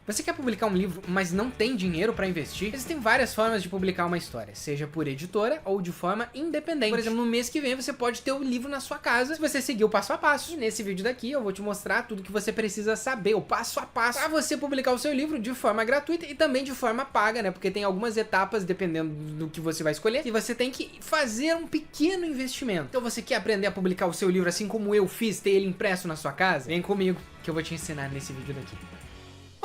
Você quer publicar um livro, mas não tem dinheiro para investir? Existem várias formas de publicar uma história, seja por editora ou de forma independente. Por exemplo, no mês que vem você pode ter o livro na sua casa se você seguir o passo a passo. E nesse vídeo daqui eu vou te mostrar tudo que você precisa saber, o passo a passo, para você publicar o seu livro de forma gratuita e também de forma paga, né? Porque tem algumas etapas, dependendo do que você vai escolher, que você tem que fazer um pequeno investimento. Então você quer aprender a publicar o seu livro assim como eu fiz, ter ele impresso na sua casa? Vem comigo que eu vou te ensinar nesse vídeo daqui.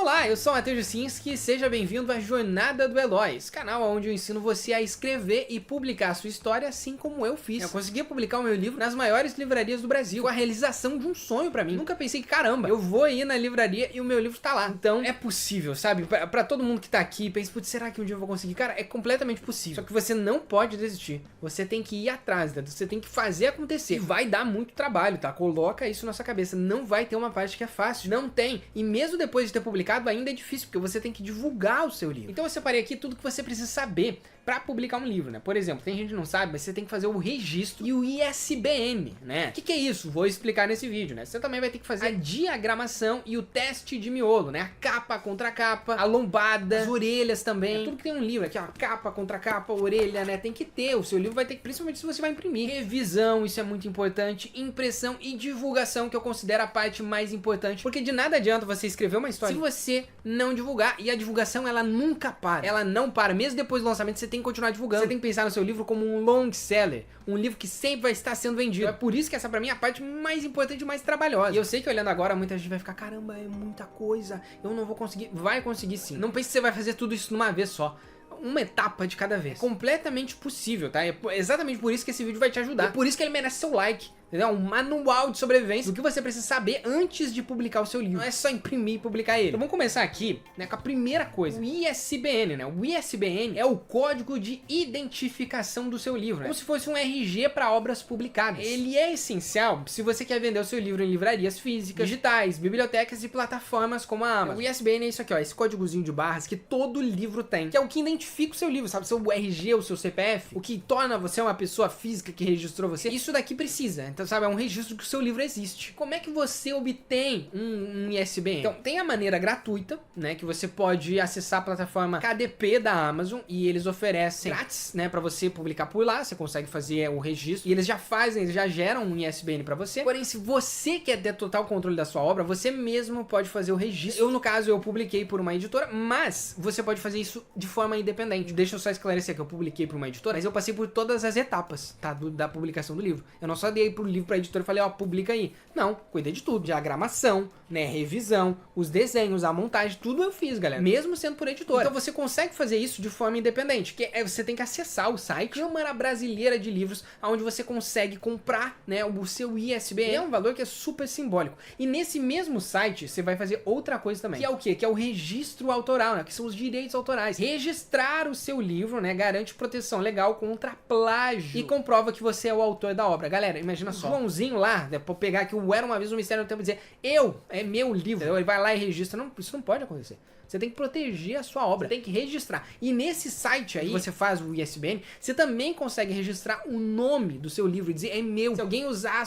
Olá, eu sou o Matheus Jusinski e seja bem-vindo à Jornada do Eloys, canal onde eu ensino você a escrever e publicar a sua história assim como eu fiz. Eu consegui publicar o meu livro nas maiores livrarias do Brasil, com a realização de um sonho pra mim. Nunca pensei que, caramba, eu vou ir na livraria e o meu livro tá lá. Então, é possível, sabe? Pra todo mundo que tá aqui e pensa, putz, será que um dia eu vou conseguir? Cara, é completamente possível. Só que você não pode desistir. Você tem que ir atrás, né? Você tem que fazer acontecer. E vai dar muito trabalho, tá? Coloca isso na sua cabeça. Não vai ter uma parte que é fácil. Não tem. E mesmo depois de ter publicado, ainda é difícil, porque você tem que divulgar o seu livro. Então eu separei aqui tudo que você precisa saber para publicar um livro, né? Por exemplo, tem gente que não sabe, mas você tem que fazer o registro e o ISBN, né? O que é isso? Vou explicar nesse vídeo, né? Você também vai ter que fazer a diagramação e o teste de miolo, né? A capa contra capa, a lombada, as orelhas também. É tudo que tem um livro aqui, ó, capa contra capa, orelha, né? Tem que ter. O seu livro vai ter que, principalmente se você vai imprimir. Revisão, isso é muito importante. Impressão e divulgação, que eu considero a parte mais importante, porque de nada adianta você escrever uma história se você não divulgar. E a divulgação, ela nunca para. Ela não para. Mesmo depois do lançamento, você tem que continuar divulgando. Você tem que pensar no seu livro como um long seller, um livro que sempre vai estar sendo vendido. Então é por isso que essa pra mim é a parte mais importante e mais trabalhosa. E eu sei que olhando agora, muita gente vai ficar, caramba, é muita coisa, eu não vou conseguir. Vai conseguir sim. Não pense que você vai fazer tudo isso numa vez só. Uma etapa de cada vez. É completamente possível, tá? É exatamente por isso que esse vídeo vai te ajudar. É por isso que ele merece seu like. Entendeu? Um manual de sobrevivência do que você precisa saber antes de publicar o seu livro. Não é só imprimir e publicar ele. Então vamos começar aqui, né, com a primeira coisa, o ISBN, né? O ISBN é o código de identificação do seu livro, né? Como se fosse um RG para obras publicadas. Ele é essencial se você quer vender o seu livro em livrarias físicas, digitais, bibliotecas e plataformas como a Amazon. O ISBN é isso aqui, ó, esse códigozinho de barras que todo livro tem, que é o que identifica o seu livro, sabe? Seu RG, o seu CPF, o que torna você uma pessoa física que registrou você. Isso daqui precisa. Então, sabe, é um registro que o seu livro existe. Como é que você obtém um ISBN? Então, tem a maneira gratuita, né, que você pode acessar a plataforma KDP da Amazon e eles oferecem grátis, né, pra você publicar por lá, você consegue fazer o registro e eles já fazem, eles já geram um ISBN pra você. Porém, se você quer ter total controle da sua obra, você mesmo pode fazer o registro. Eu, no caso, eu publiquei por uma editora, mas você pode fazer isso de forma independente. Deixa eu só esclarecer que eu publiquei por uma editora, mas eu passei por todas as etapas, tá, da publicação do livro. Eu não só dei pro livro pra editora e falei, ó, publica aí. Não, cuidei de tudo. Diagramação, né, revisão, os desenhos, a montagem, tudo eu fiz, galera. Mesmo sendo por editora. Então você consegue fazer isso de forma independente, que é, você tem que acessar o site Câmara Brasileira de Livros, onde você consegue comprar, né, o seu ISBN. É um valor que é super simbólico. E nesse mesmo site, você vai fazer outra coisa também. Que é o quê? Que é o registro autoral, né, que são os direitos autorais. Registrar o seu livro, né, garante proteção legal contra plágio e comprova que você é o autor da obra. Galera, imagina só. Joãozinho lá, né, pra pegar que o Era Uma Vez um Mistério no Tempo e dizer, é meu livro. Ele vai lá e registra. Não, isso não pode acontecer. Você tem que proteger a sua obra, você tem que registrar. E nesse site aí, você faz o ISBN, você também consegue registrar o nome do seu livro e dizer, é meu. Se alguém usar a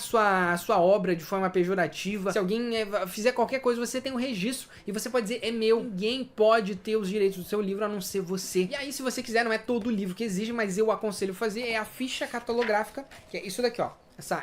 sua obra de forma pejorativa, se alguém fizer qualquer coisa, você tem um registro e você pode dizer, é meu. Ninguém pode ter os direitos do seu livro a não ser você. E aí, se você quiser, não é todo livro que exige, mas eu aconselho fazer, é a ficha catalográfica, que é isso daqui, ó.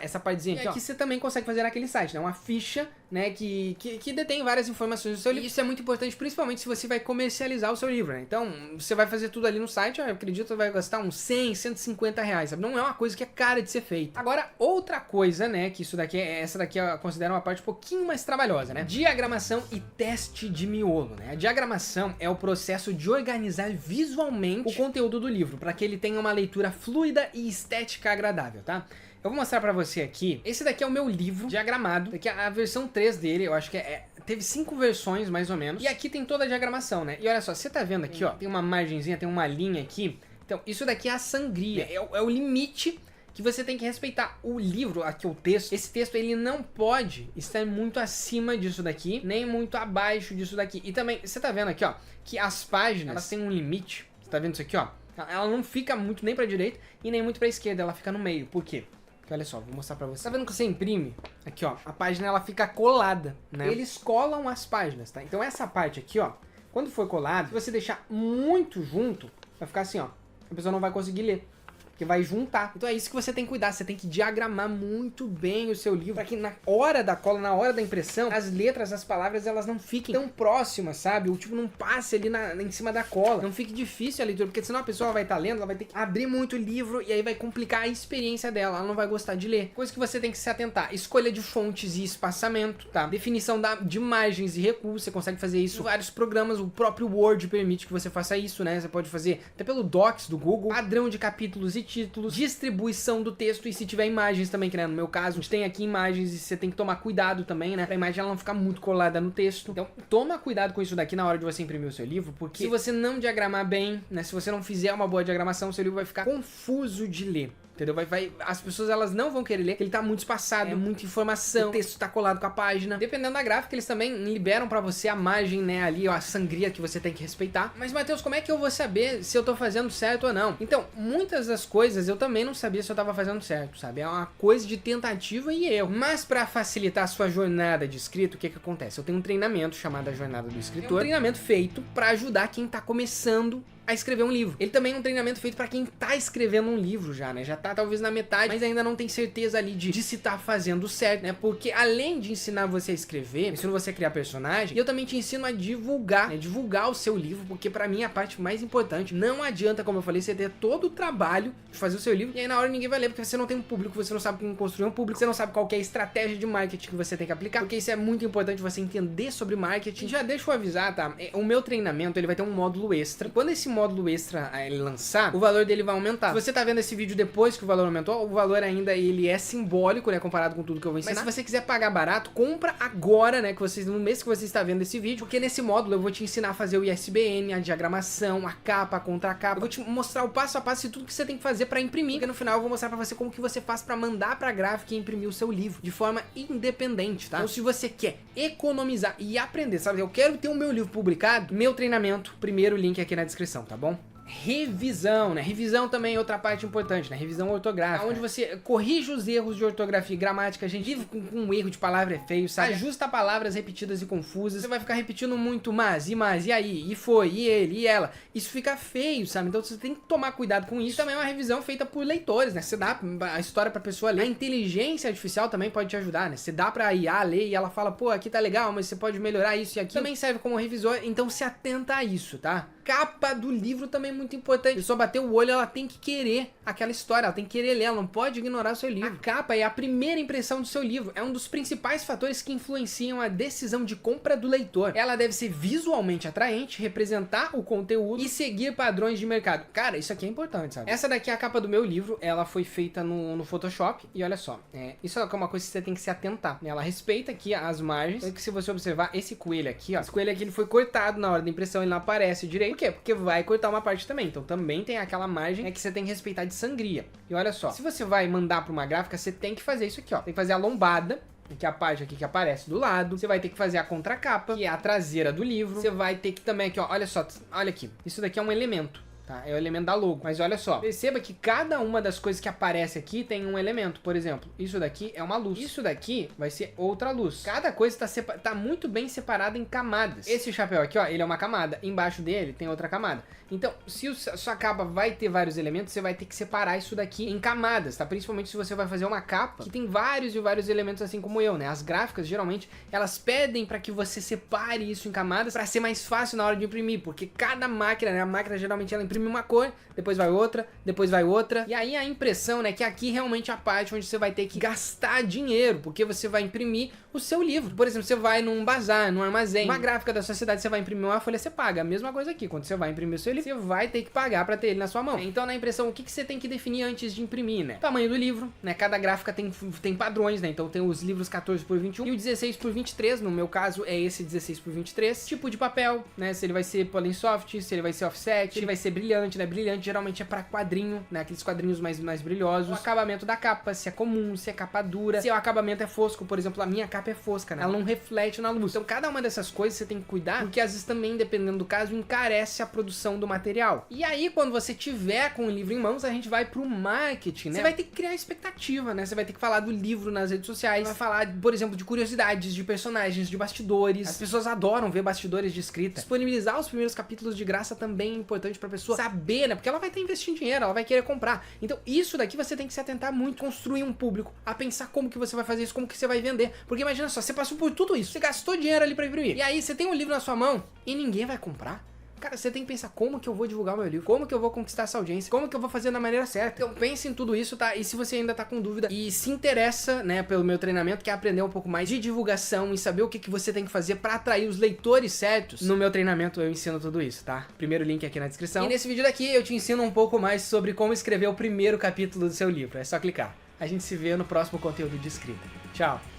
Essa partezinha aqui, ó, que você também consegue fazer naquele site, né? Uma ficha, né, que detém várias informações do seu livro. E isso é muito importante, principalmente se você vai comercializar o seu livro, né? Então, você vai fazer tudo ali no site, eu acredito que vai gastar uns 100, 150 reais, sabe? Não é uma coisa que é cara de ser feita. Agora, outra coisa, né, que essa daqui eu considero uma parte um pouquinho mais trabalhosa, né? Diagramação e teste de miolo, né? A diagramação é o processo de organizar visualmente o conteúdo do livro, para que ele tenha uma leitura fluida e estética agradável, tá? Eu vou mostrar pra você aqui, esse daqui é o meu livro diagramado, aqui é a versão 3 dele, eu acho que teve 5 versões mais ou menos, e aqui tem toda a diagramação, né? E olha só, você tá vendo aqui, ó, tem uma margenzinha, tem uma linha aqui, então isso daqui é a sangria, é o limite que você tem que respeitar. O livro, aqui o texto, esse texto ele não pode estar muito acima disso daqui, nem muito abaixo disso daqui. E também, você tá vendo aqui, ó, que as páginas, elas têm um limite, você tá vendo isso aqui, ó? Ela não fica muito nem pra direita e nem muito pra esquerda, ela fica no meio. Por quê? Porque olha só, vou mostrar pra você. Tá vendo que você imprime? Aqui, ó, a página ela fica colada, né? Eles colam as páginas, tá? Então essa parte aqui, ó, Quando for colado, se você deixar muito junto, vai ficar assim, ó. A pessoa não vai conseguir ler, porque vai juntar. Então é isso que você tem que cuidar, você tem que diagramar muito bem o seu livro, para que na hora da cola, na hora da impressão, as letras, as palavras, elas não fiquem tão próximas, sabe? O tipo não passe ali em cima da cola, não fique difícil a leitura, porque senão a pessoa vai estar lendo, ela vai ter que abrir muito o livro e aí vai complicar a experiência dela, ela não vai gostar de ler. Coisa que você tem que se atentar, escolha de fontes e espaçamento, tá? Definição de imagens e recursos, você consegue fazer isso em vários programas, o próprio Word permite que você faça isso, né? Você pode fazer até pelo Docs do Google, padrão de capítulos e títulos, distribuição do texto e se tiver imagens também, que né, no meu caso, a gente tem aqui imagens e você tem que tomar cuidado também, né, pra imagem ela não ficar muito colada no texto. Então, toma cuidado com isso daqui na hora de você imprimir o seu livro, porque se você não diagramar bem, né, se você não fizer uma boa diagramação, o seu livro vai ficar confuso de ler. Entendeu? As pessoas elas não vão querer ler, porque ele tá muito espaçado, muita informação, o texto tá colado com a página. Dependendo da gráfica, eles também liberam pra você a margem, né, ali, ó, a sangria que você tem que respeitar. Mas, Matheus, como é que eu vou saber se eu tô fazendo certo ou não? Então, muitas das coisas eu também não sabia se eu tava fazendo certo, sabe? É uma coisa de tentativa e erro. Mas pra facilitar a sua jornada de escrito, o que que acontece? Eu tenho um treinamento chamado a Jornada do Escritor. É um treinamento feito pra ajudar quem tá começando a escrever um livro. Ele também é um treinamento feito pra quem tá escrevendo um livro já, né? Já tá talvez na metade, mas ainda não tem certeza ali de se tá fazendo certo, né? Porque além de ensinar você a escrever, ensino você a criar personagem, eu também te ensino a divulgar, né? Divulgar o seu livro, porque pra mim é a parte mais importante. Não adianta, como eu falei, você ter todo o trabalho de fazer o seu livro e aí na hora ninguém vai ler, porque você não tem um público, você não sabe como construir um público, você não sabe qual que é a estratégia de marketing que você tem que aplicar, porque isso é muito importante você entender sobre marketing. Já deixa eu avisar, tá? O meu treinamento, ele vai ter um módulo extra. Quando esse módulo extra ele lançar, o valor dele vai aumentar. Se você tá vendo esse vídeo depois que o valor aumentou, o valor ainda ele é simbólico, né, comparado com tudo que eu vou ensinar. Mas se você quiser pagar barato, compra agora, né, no mês que você está vendo esse vídeo, porque nesse módulo eu vou te ensinar a fazer o ISBN, a diagramação, a capa, a contracapa. Eu vou te mostrar o passo a passo de tudo que você tem que fazer para imprimir, porque no final eu vou mostrar para você como que você faz para mandar para a gráfica e imprimir o seu livro de forma independente, tá? Então se você quer economizar e aprender, sabe, eu quero ter o meu livro publicado, meu treinamento, primeiro link aqui na descrição, tá bom? Revisão, né? Revisão também é outra parte importante, né? Revisão ortográfica, onde você corrige os erros de ortografia e gramática. A gente vive com um erro de palavra é feio, sabe? Ajusta palavras repetidas e confusas. Você vai ficar repetindo muito mas, e aí, e foi, e ele, e ela. Isso fica feio, sabe? Então você tem que tomar cuidado com isso. Também é uma revisão feita por leitores, né? Você dá a história pra pessoa ler. A inteligência artificial também pode te ajudar, né? Você dá pra IA ler e ela fala, pô, aqui tá legal, mas você pode melhorar isso e aquilo. Também serve como revisor, então se atenta a isso, tá? Capa do livro também é muito importante. A pessoa bater o olho, ela tem que querer aquela história, ela tem que querer ler, ela não pode ignorar o seu livro. A capa é a primeira impressão do seu livro, é um dos principais fatores que influenciam a decisão de compra do leitor. Ela deve ser visualmente atraente, representar o conteúdo e seguir padrões de mercado. Cara, isso aqui é importante, sabe? Essa daqui é a capa do meu livro, ela foi feita no Photoshop e olha só, isso é uma coisa que você tem que se atentar, né? Ela respeita aqui as margens, então que se você observar esse coelho aqui, ó, esse coelho aqui ele foi cortado na hora da impressão, ele não aparece direito. Por quê? Porque vai cortar uma parte também, então também tem aquela margem que você tem que respeitar de sangria. E olha só, se você vai mandar para uma gráfica, você tem que fazer isso aqui, ó. Tem que fazer a lombada, que é a parte aqui que aparece do lado. Você vai ter que fazer a contracapa, que é a traseira do livro. Você vai ter que também aqui, ó, olha só, olha aqui. Isso daqui é um elemento. Tá? É o elemento da logo. Mas olha só, perceba que cada uma das coisas que aparece aqui tem um elemento. Por exemplo, isso daqui é uma luz. Isso daqui vai ser outra luz. Cada coisa tá muito bem separada em camadas. Esse chapéu aqui, ó, ele é uma camada. Embaixo dele tem outra camada. Então, se a sua capa vai ter vários elementos, você vai ter que separar isso daqui em camadas, tá? Principalmente se você vai fazer uma capa que tem vários e vários elementos, assim como eu, né? As gráficas, geralmente, elas pedem para que você separe isso em camadas para ser mais fácil na hora de imprimir, porque cada máquina, né? A máquina, geralmente, ela imprime uma cor, depois vai outra, e aí a impressão, né? Que aqui realmente é a parte onde você vai ter que gastar dinheiro, porque você vai imprimir o seu livro. Por exemplo, você vai num bazar, num armazém, uma gráfica da sua cidade, você vai imprimir uma folha, você paga. A mesma coisa aqui, quando você vai imprimir o seu livro, você vai ter que pagar para ter ele na sua mão. Então, na impressão, o que você tem que definir antes de imprimir, né? Tamanho do livro, né? Cada gráfica tem padrões, né? Então, tem os livros 14x21 e o 16x23, no meu caso, é esse 16x23. Tipo de papel, né? Se ele vai ser Polling Soft, se ele vai ser offset, se ele vai ser brilhante, brilhante, né? Brilhante geralmente é pra quadrinho, né? Aqueles quadrinhos mais brilhosos. O acabamento da capa, se é comum, se é capa dura, se o acabamento é fosco, por exemplo, a minha capa é fosca, né? Ela não reflete na luz. Então cada uma dessas coisas você tem que cuidar, porque às vezes também, dependendo do caso, encarece a produção do material. E aí, quando você tiver com o livro em mãos, a gente vai pro marketing, né? Você vai ter que criar expectativa, né? Você vai ter que falar do livro nas redes sociais, vai falar, por exemplo, de curiosidades, de personagens, de bastidores. As pessoas adoram ver bastidores de escrita. Disponibilizar os primeiros capítulos de graça também é importante pra pessoa saber, né? Porque ela vai estar investindo dinheiro, ela vai querer comprar. Então, isso daqui você tem que se atentar muito, construir um público, a pensar como que você vai fazer isso, como que você vai vender. Porque imagina só, você passou por tudo isso, você gastou dinheiro ali pra imprimir. E aí você tem um livro na sua mão e ninguém vai comprar. Cara, você tem que pensar como que eu vou divulgar o meu livro, como que eu vou conquistar essa audiência, como que eu vou fazer da maneira certa. Então pense em tudo isso, tá? E se você ainda tá com dúvida e se interessa, né, pelo meu treinamento, quer aprender um pouco mais de divulgação e saber o que que você tem que fazer pra atrair os leitores certos, no meu treinamento eu ensino tudo isso, tá? Primeiro link aqui na descrição. E nesse vídeo daqui eu te ensino um pouco mais sobre como escrever o primeiro capítulo do seu livro. É só clicar. A gente se vê no próximo conteúdo de escrita. Tchau!